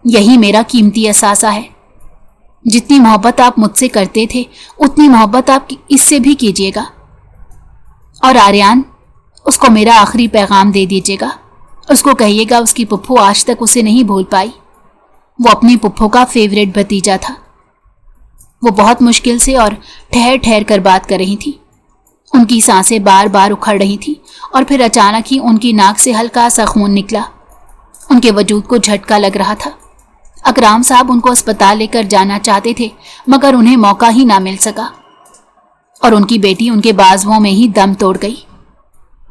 यही मेरा कीमती असासा है। जितनी मोहब्बत आप मुझसे करते थे उतनी मोहब्बत आप इससे भी कीजिएगा। और आर्यान, उसको मेरा आखिरी पैगाम दे दीजिएगा। उसको कहिएगा उसकी पुप्पू आज तक उसे नहीं भूल पाई। वो अपनी पुप्पो का फेवरेट भतीजा था। वो बहुत मुश्किल से और ठहर ठहर कर बात कर रही थी। उनकी सांसें बार बार उखड़ रही थी और फिर अचानक ही उनकी नाक से हल्का सा खून निकला। उनके वजूद को झटका लग रहा था। अकराम साहब उनको अस्पताल लेकर जाना चाहते थे, मगर उन्हें मौका ही ना मिल सका और उनकी बेटी उनके बाजुओं में ही दम तोड़ गई।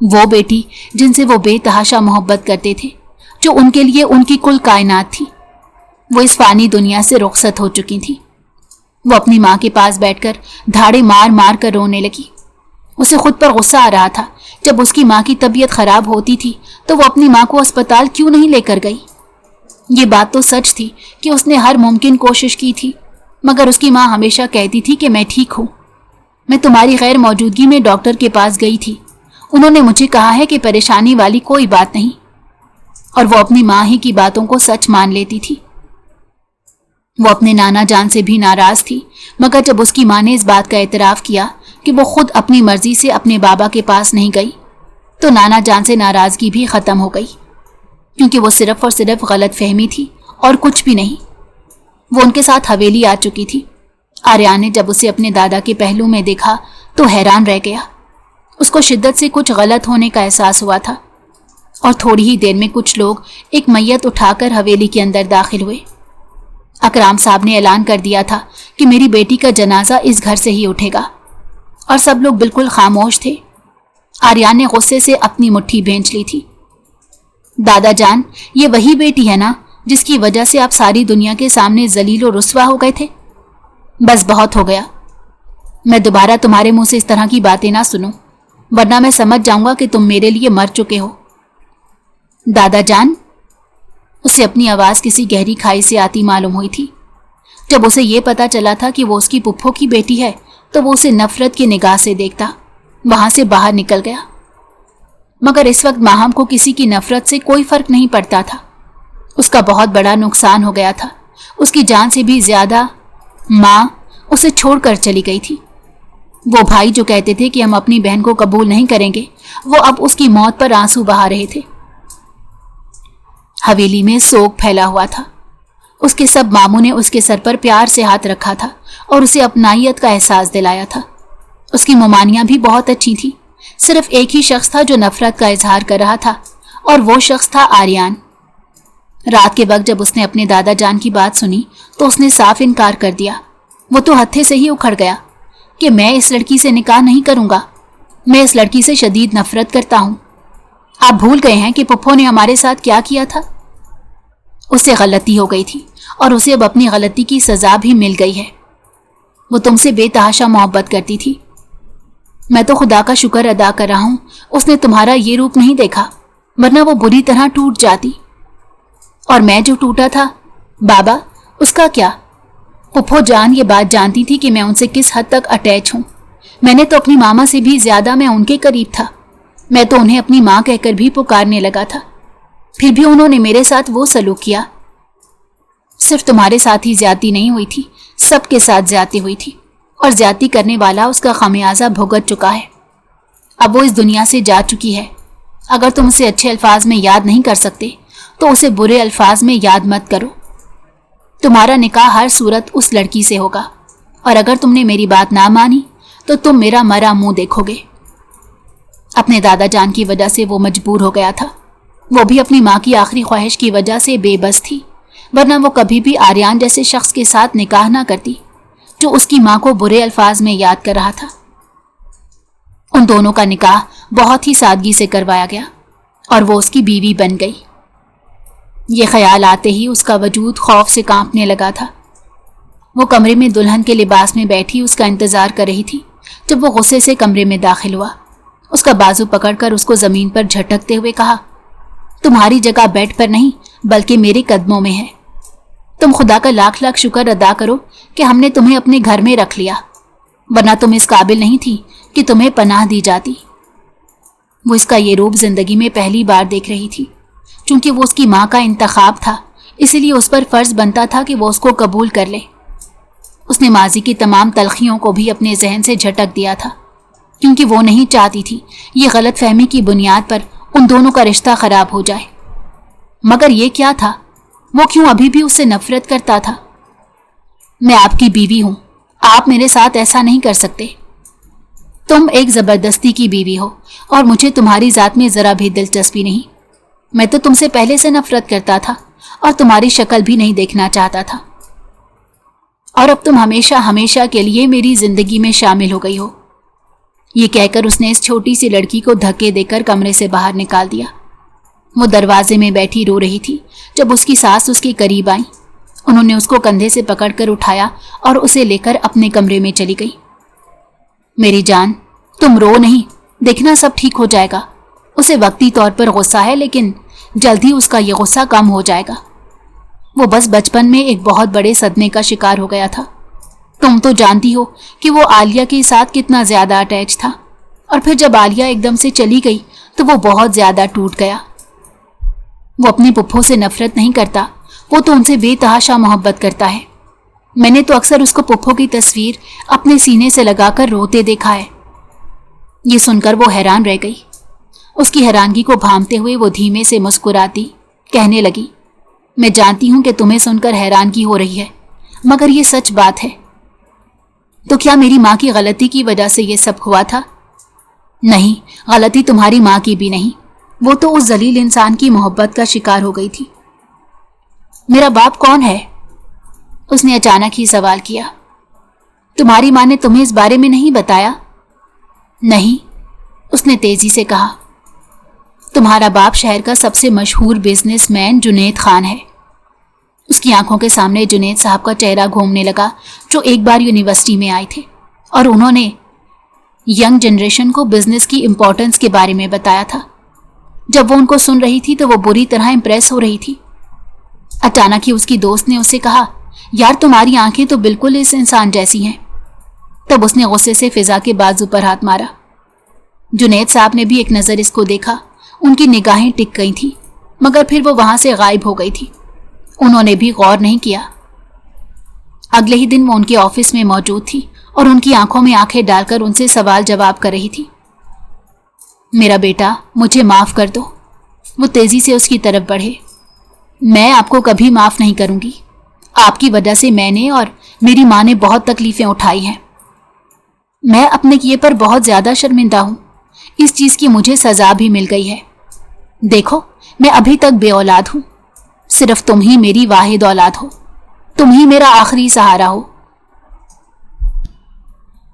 वो बेटी जिनसे वो बेतहाशा मोहब्बत करते थे, जो उनके लिए उनकी कुल कायनात थी, वो इस फानी दुनिया से रुखसत हो चुकी थी। वो अपनी माँ के पास बैठकर धाड़े मार मार कर रोने लगी। उसे खुद पर गुस्सा आ रहा था। जब उसकी माँ की तबीयत खराब होती थी तो वो अपनी माँ को अस्पताल क्यों नहीं लेकर गई? ये बात तो सच थी कि उसने हर मुमकिन कोशिश की थी, मगर उसकी माँ हमेशा कहती थी कि मैं ठीक हूँ। मैं तुम्हारी गैर मौजूदगी में डॉक्टर के पास गई थी। उन्होंने मुझे कहा है कि परेशानी वाली कोई बात नहीं। और वो अपनी माँ ही की बातों को सच मान लेती थी। वो अपने नाना जान से भी नाराज थी, मगर जब उसकी माँ ने इस बात का एतराफ़ किया कि वो खुद अपनी मर्जी से अपने बाबा के पास नहीं गई, तो नाना जान से नाराज़गी भी ख़त्म हो गई, क्योंकि वो सिर्फ और सिर्फ गलत फहमी थी और कुछ भी नहीं। वो उनके साथ हवेली आ चुकी थी। आर्यान ने जब उसे अपने दादा के पहलू में देखा तो हैरान रह गया। उसको शिद्दत से कुछ गलत होने का एहसास हुआ था और थोड़ी ही देर में कुछ लोग एक मैयत उठाकर हवेली के अंदर दाखिल हुए। अकराम साहब ने ऐलान कर दिया था कि मेरी बेटी का जनाजा इस घर से ही उठेगा, और सब लोग बिल्कुल खामोश थे। आर्यान ने गुस्से से अपनी मुट्ठी भींच ली थी। दादा जान, ये वही बेटी है ना जिसकी वजह से आप सारी दुनिया के सामने जलील और रुस्वा हो गए थे? बस बहुत हो गया। मैं दोबारा तुम्हारे मुंह से इस तरह की बातें ना सुनूं, वरना मैं समझ जाऊंगा कि तुम मेरे लिए मर चुके हो। दादा जान, उसे अपनी आवाज़ किसी गहरी खाई से आती मालूम हुई थी। जब उसे ये पता चला था कि वो उसकी पुप्पो की बेटी है तो वो उसे नफरत की निगाह से देखता वहां से बाहर निकल गया। मगर इस वक्त माहम को किसी की नफरत से कोई फर्क नहीं पड़ता था। उसका बहुत बड़ा नुकसान हो गया था। उसकी जान से भी ज्यादा माँ उसे छोड़कर चली गई थी। वो भाई जो कहते थे कि हम अपनी बहन को कबूल नहीं करेंगे, वो अब उसकी मौत पर आंसू बहा रहे थे। हवेली में सोग फैला हुआ था। उसके सब मामू ने उसके सर पर प्यार से हाथ रखा था और उसे अपनाइयत का एहसास दिलाया था। उसकी मुमानियां भी बहुत अच्छी थी। सिर्फ एक ही शख्स था जो नफरत का इजहार कर रहा था, और वो शख्स था आर्यान। रात के वक्त जब उसने अपने दादा जान की बात सुनी तो उसने साफ इनकार कर दिया। वो तो हत्थे से ही उखड़ गया कि मैं इस लड़की से निकाह नहीं करूंगा। मैं इस लड़की से शदीद नफरत करता हूं। आप भूल गए हैं कि पुप्पो ने हमारे साथ क्या किया था? उससे गलती हो गई थी और उसे अब अपनी गलती की सजा भी मिल गई है। वो तुमसे बेतहाशा मोहब्बत करती थी। मैं तो खुदा का शुक्र अदा कर रहा हूं उसने तुम्हारा ये रूप नहीं देखा, वरना वो बुरी तरह टूट जाती। और मैं जो टूटा था बाबा, उसका क्या? पुप्पो जान ये बात जानती थी कि मैं उनसे किस हद तक अटैच हूं। मैंने तो अपनी मामा से भी ज्यादा मैं उनके करीब था। मैं तो उन्हें अपनी माँ कहकर भी पुकारने लगा था। फिर भी उन्होंने मेरे साथ वो सलूक किया। सिर्फ तुम्हारे साथ ही ज्यादती नहीं हुई थी, सबके साथ ज्यादती हुई थी, और ज्यादती करने वाला उसका खामियाजा भुगत चुका है। अब वो इस दुनिया से जा चुकी है। अगर तुम उसे अच्छे अल्फाज में याद नहीं कर सकते तो उसे बुरे अल्फाज में याद मत करो। तुम्हारा निकाह हर सूरत उस लड़की से होगा, और अगर तुमने मेरी बात ना मानी तो तुम मेरा मरा मुंह देखोगे। अपने दादा जान की वजह से वो मजबूर हो गया था। वो भी अपनी माँ की आखिरी ख्वाहिश की वजह से बेबस थी, वरना वो कभी भी आर्यान जैसे शख्स के साथ निकाह ना करती जो उसकी माँ को बुरे अल्फाज में याद कर रहा था। उन दोनों का निकाह बहुत ही सादगी से करवाया गया और वो उसकी बीवी बन गई। ये ख्याल आते ही उसका वजूद खौफ से कांपने लगा था। वो कमरे में दुल्हन के लिबास में बैठी उसका इंतजार कर रही थी जब वो गुस्से से कमरे में दाखिल हुआ। उसका बाजू पकड़कर उसको जमीन पर झटकते हुए कहा, तुम्हारी जगह बेड पर नहीं बल्कि मेरे कदमों में है। तुम खुदा का लाख लाख शुक्र अदा करो कि हमने तुम्हें अपने घर में रख लिया, वरना तुम इस काबिल नहीं थी कि तुम्हें पनाह दी जाती। वो इसका ये रूप जिंदगी में पहली बार देख रही थी। चूंकि वो उसकी माँ का इंतखाब था, इसीलिए उस पर फर्ज बनता था कि वो उसको कबूल कर ले। उसने माजी की तमाम तलखियों को भी अपने जहन से झटक दिया था, क्योंकि वो नहीं चाहती थी ये गलत फहमी की बुनियाद पर उन दोनों का रिश्ता खराब हो जाए। मगर ये क्या था? वो क्यों अभी भी उससे नफरत करता था? मैं आपकी बीवी हूं, आप मेरे साथ ऐसा नहीं कर सकते। तुम एक जबरदस्ती की बीवी हो और मुझे तुम्हारी जात में जरा भी दिलचस्पी नहीं। मैं तो तुमसे पहले से नफरत करता था और तुम्हारी शक्ल भी नहीं देखना चाहता था, और अब तुम हमेशा हमेशा के लिए मेरी जिंदगी में शामिल हो गई हो। ये कहकर उसने इस छोटी सी लड़की को धक्के देकर कमरे से बाहर निकाल दिया। वो दरवाजे में बैठी रो रही थी जब उसकी सास उसके करीब आई। उन्होंने उसको कंधे से पकड़कर उठाया और उसे लेकर अपने कमरे में चली गई। मेरी जान, तुम रो नहीं, देखना सब ठीक हो जाएगा। उसे वक्ती तौर पर गुस्सा है, लेकिन जल्दी उसका ये गुस्सा कम हो जाएगा। वो बस बचपन में एक बहुत बड़े सदमे का शिकार हो गया था। तुम तो जानती हो कि वो आलिया के साथ कितना ज्यादा अटैच था, और फिर जब आलिया एकदम से चली गई तो वो बहुत ज्यादा टूट गया। वो अपनी पुप्पो से नफरत नहीं करता, वो तो उनसे बेतहाशा मोहब्बत करता है। मैंने तो अक्सर उसको पुप्पो की तस्वीर अपने सीने से लगाकर रोते देखा है। ये सुनकर वो हैरान रह गई। उसकी हैरानगी को भांपते हुए वो धीमे से मुस्कुराती कहने लगी, मैं जानती हूं कि तुम्हें सुनकर हैरानगी हो रही है, मगर ये सच बात है। तो क्या मेरी माँ की गलती की वजह से ये सब हुआ था? नहीं, गलती तुम्हारी माँ की भी नहीं। वो तो उस जलील इंसान की मोहब्बत का शिकार हो गई थी। मेरा बाप कौन है? उसने अचानक ही सवाल किया। तुम्हारी माँ ने तुम्हें इस बारे में नहीं बताया? नहीं, उसने तेजी से कहा। तुम्हारा बाप शहर का सबसे मशहूर बिजनेसमैन जुनैद खान है। उसकी आंखों के सामने जुनैद साहब का चेहरा घूमने लगा, जो एक बार यूनिवर्सिटी में आए थे और उन्होंने यंग जनरेशन को बिजनेस की इम्पोर्टेंस के बारे में बताया था। जब वो उनको सुन रही थी तो वो बुरी तरह इंप्रेस हो रही थी। अचानक ही उसकी दोस्त ने उससे कहा, यार तुम्हारी आंखें तो बिल्कुल इस इंसान जैसी हैं। तब उसने गुस्से से फिजा के बाजू पर हाथ मारा। जुनैद साहब ने भी एक नज़र इसको देखा। उनकी निगाहें टिक गई थी, मगर फिर वो वहां से गायब हो गई थी। उन्होंने भी गौर नहीं किया। अगले ही दिन वो उनके ऑफिस में मौजूद थी और उनकी आंखों में आंखें डालकर उनसे सवाल जवाब कर रही थी। मेरा बेटा, मुझे माफ कर दो। वो तेजी से उसकी तरफ बढ़े। मैं आपको कभी माफ नहीं करूंगी। आपकी वजह से मैंने और मेरी माँ ने बहुत तकलीफें उठाई हैं। मैं अपने किए पर बहुत ज्यादा शर्मिंदा हूं। इस चीज की मुझे सजा भी मिल गई है। देखो, मैं अभी तक बेऔलाद हूं। सिर्फ तुम ही मेरी वाहिद औलाद हो। तुम ही मेरा आखिरी सहारा हो।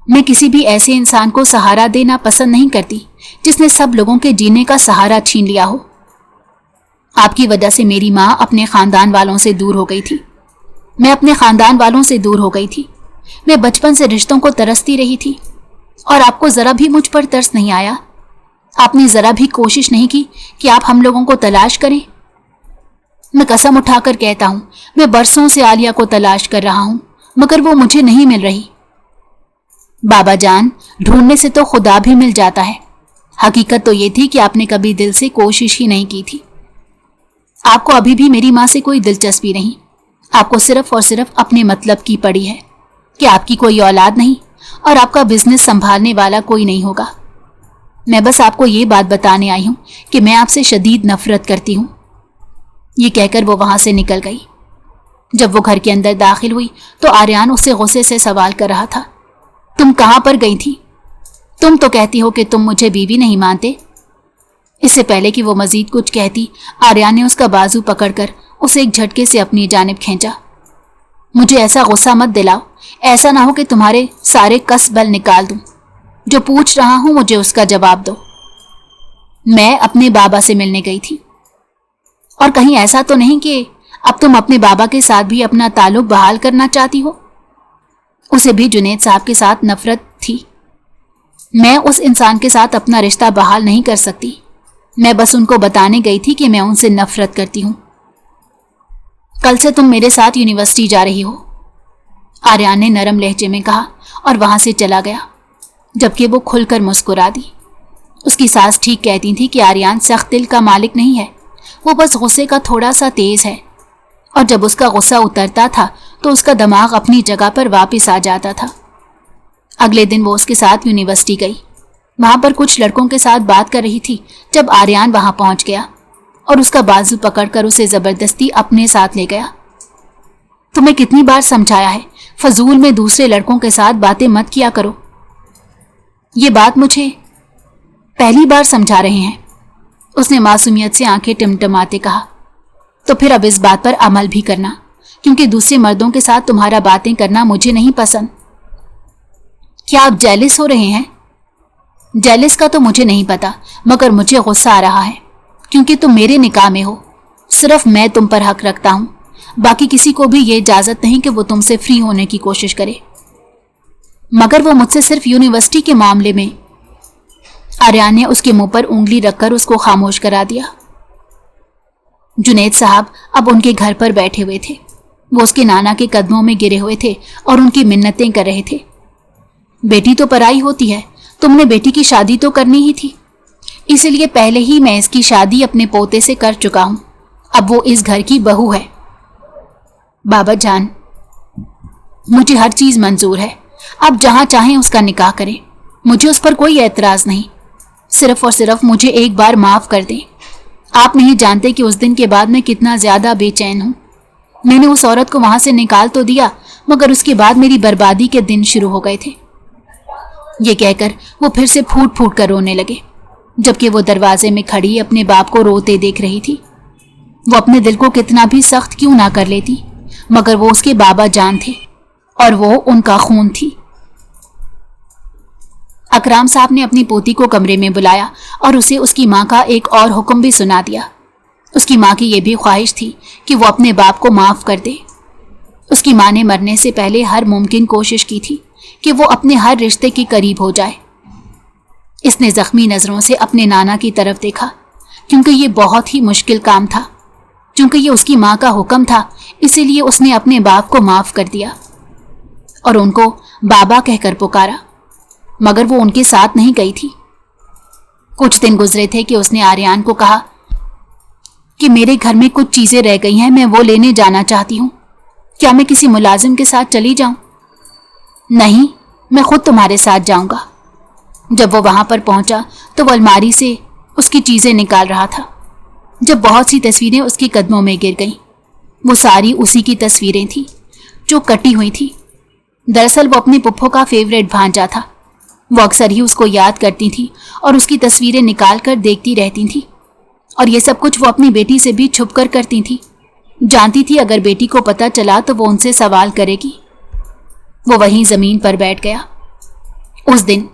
मैं किसी भी ऐसे इंसान को सहारा देना पसंद नहीं करती जिसने सब लोगों के जीने का सहारा छीन लिया हो। आपकी वजह से मेरी माँ अपने खानदान वालों से दूर हो गई थी। मैं अपने खानदान वालों से दूर हो गई थी। मैं बचपन से रिश्तों को तरसती रही थी और आपको जरा भी मुझ पर तरस नहीं आया। आपने जरा भी कोशिश नहीं की कि आप हम लोगों को तलाश करें। मैं कसम उठाकर कहता हूं, मैं बरसों से आलिया को तलाश कर रहा हूं, मगर वो मुझे नहीं मिल रही। बाबा जान, ढूंढने से तो खुदा भी मिल जाता है। हकीकत तो ये थी कि आपने कभी दिल से कोशिश ही नहीं की थी। आपको अभी भी मेरी माँ से कोई दिलचस्पी नहीं। आपको सिर्फ और सिर्फ अपने मतलब की पड़ी है कि आपकी कोई औलाद नहीं और आपका बिजनेस संभालने वाला कोई नहीं होगा। मैं बस आपको ये बात बताने आई हूं कि मैं आपसे शदीद नफरत करती हूं। ये कहकर वो वहां से निकल गई। जब वो घर के अंदर दाखिल हुई तो आर्यान उससे गुस्से से सवाल कर रहा था, तुम कहां पर गई थी? तुम तो कहती हो कि तुम मुझे बीवी नहीं मानते। इससे पहले कि वो मजीद कुछ कहती, आर्यान ने उसका बाजू पकड़कर उसे एक झटके से अपनी जानिब खींचा। मुझे ऐसा गुस्सा मत दिलाओ, ऐसा ना हो कि तुम्हारे सारे कस बल निकाल दूं। जो पूछ रहा हूं मुझे उसका जवाब दो। मैं अपने बाबा से मिलने गई थी। और कहीं ऐसा तो नहीं कि अब तुम अपने बाबा के साथ भी अपना ताल्लुक बहाल करना चाहती हो? उसे भी जुनैद साहब के साथ नफरत थी। मैं उस इंसान के साथ अपना रिश्ता बहाल नहीं कर सकती। मैं बस उनको बताने गई थी कि मैं उनसे नफरत करती हूं। कल से तुम मेरे साथ यूनिवर्सिटी जा रही हो, आर्यान ने नरम लहजे में कहा और वहां से चला गया, जबकि वो खुलकर मुस्कुरा दी। उसकी सास ठीक कहती थी कि आर्यान सख्त दिल का मालिक नहीं है, वो बस गुस्से का थोड़ा सा तेज है, और जब उसका गुस्सा उतरता था तो उसका दिमाग अपनी जगह पर वापस आ जाता था। अगले दिन वो उसके साथ यूनिवर्सिटी गई। वहां पर कुछ लड़कों के साथ बात कर रही थी जब आर्यान वहां पहुंच गया और उसका बाजू पकड़कर उसे जबरदस्ती अपने साथ ले गया। तुम्हें कितनी बार समझाया है, फजूल में दूसरे लड़कों के साथ बातें मत किया करो। ये बात मुझे पहली बार समझा रहे हैं, उसने मासूमियत से आंखें टिमटिमाते कहा। तो फिर अब इस बात पर अमल भी करना, क्योंकि दूसरे मर्दों के साथ तुम्हारा बातें करना मुझे नहीं पसंद। क्या आप जेलिस हो रहे हैं? जेलिस का तो मुझे नहीं पता, मगर मुझे गुस्सा आ रहा है क्योंकि तुम मेरे निकाह में हो। सिर्फ मैं तुम पर हक रखता हूं, बाकी किसी को भी ये इजाजत नहीं कि वो तुमसे फ्री होने की कोशिश करे। मगर वो मुझसे सिर्फ यूनिवर्सिटी के मामले में। आर्यान ने उसके मुंह पर उंगली रखकर उसको खामोश करा दिया। जुनैद साहब अब उनके घर पर बैठे हुए थे। वो उसके नाना के कदमों में गिरे हुए थे और उनकी मिन्नतें कर रहे थे। बेटी तो पराई होती है, तुमने बेटी की शादी तो करनी ही थी, इसलिए पहले ही मैं इसकी शादी अपने पोते से कर चुका हूं। अब वो इस घर की बहू है। बाबा जान, मुझे हर चीज मंजूर है, आप जहां चाहें उसका निकाह करें, मुझे उस पर कोई एतराज नहीं। सिर्फ और सिर्फ मुझे एक बार माफ कर दें। आप नहीं जानते कि उस दिन के बाद मैं कितना ज्यादा बेचैन हूं। मैंने उस औरत को वहां से निकाल तो दिया, मगर उसके बाद मेरी बर्बादी के दिन शुरू हो गए थे। ये कहकर वो फिर से फूट फूट कर रोने लगे, जबकि वो दरवाजे में खड़ी अपने बाप को रोते देख रही थी। वो अपने दिल को कितना भी सख्त क्यों ना कर लेती, मगर वो उसके बाबा जान थे और वो उनका खून थी। अकराम साहब ने अपनी पोती को कमरे में बुलाया और उसे उसकी माँ का एक और हुक्म भी सुना दिया। उसकी माँ की यह भी ख्वाहिश थी कि वो अपने बाप को माफ कर दे। उसकी माँ ने मरने से पहले हर मुमकिन कोशिश की थी कि वो अपने हर रिश्ते के करीब हो जाए। इसने जख्मी नजरों से अपने नाना की तरफ देखा, क्योंकि ये बहुत ही मुश्किल काम था। क्योंकि ये उसकी माँ का हुक्म था, इसीलिए उसने अपने बाप को माफ कर दिया और उनको बाबा कहकर पुकारा, मगर वो उनके साथ नहीं गई थी। कुछ दिन गुजरे थे कि उसने आर्यान को कहा कि मेरे घर में कुछ चीजें रह गई हैं, मैं वो लेने जाना चाहती हूँ। क्या मैं किसी मुलाजिम के साथ चली जाऊं? नहीं, मैं खुद तुम्हारे साथ जाऊंगा। जब वो वहां पर पहुंचा तो वो अलमारी से उसकी चीजें निकाल रहा था, जब बहुत सी तस्वीरें उसके कदमों में गिर गईं। वो सारी उसी की तस्वीरें थी जो कटी हुई थी। दरअसल वो अपने पुप्पो का फेवरेट भांजा था। वो अक्सर ही उसको याद करती थी और उसकी तस्वीरें निकाल कर देखती रहती थी, और ये सब कुछ वो अपनी बेटी से भी छुप कर करती थी। जानती थी अगर बेटी को पता चला तो वो उनसे सवाल करेगी। वो वहीं जमीन पर बैठ गया। اس دن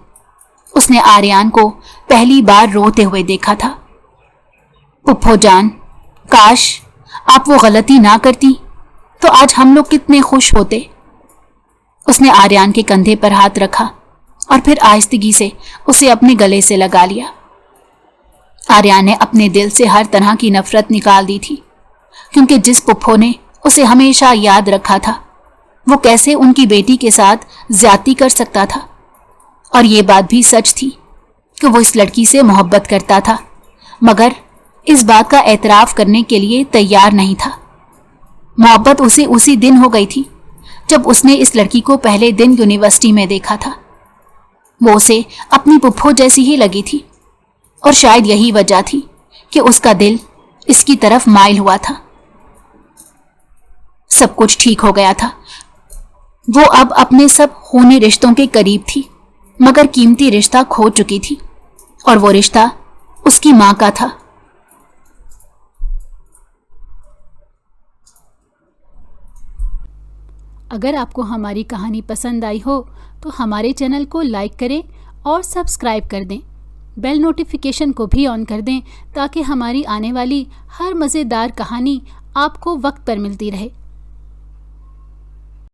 اس نے آریان کو پہلی بار روتے ہوئے دیکھا تھا۔ پھپھو جان، کاش آپ وہ غلطی نہ کرتی تو آج ہم لوگ کتنے خوش ہوتے۔ اس نے آریان کے کندھے پر ہاتھ رکھا اور پھر آہستگی سے اسے اپنے گلے سے لگا لیا۔ آریان نے اپنے دل سے ہر طرح کی نفرت نکال دی تھی، کیونکہ جس پھپھو نے اسے ہمیشہ یاد رکھا تھا وہ کیسے ان کی بیٹی کے ساتھ زیادتی کر سکتا تھا۔ اور یہ بات بھی سچ تھی کہ وہ اس لڑکی سے محبت کرتا تھا، مگر اس بات کا اعتراف کرنے کے لیے تیار نہیں تھا۔ محبت اسے اسی دن ہو گئی تھی جب اس نے اس لڑکی کو پہلے دن یونیورسٹی میں دیکھا تھا۔ وہ اسے اپنی پھپھو جیسی ہی لگی تھی، اور شاید یہی وجہ تھی کہ اس کا دل اس کی طرف مائل ہوا تھا۔ سب کچھ ٹھیک ہو گیا تھا۔ وہ اب اپنے سب خونی رشتوں کے قریب تھی، مگر قیمتی رشتہ کھو چکی تھی، اور وہ رشتہ اس کی ماں کا تھا۔ اگر آپ کو ہماری کہانی پسند آئی ہو تو ہمارے چینل کو لائک کریں اور سبسکرائب کر دیں۔ بیل نوٹیفیکیشن کو بھی آن کر دیں تاکہ ہماری آنے والی ہر مزیدار کہانی آپ کو وقت پر ملتی رہے۔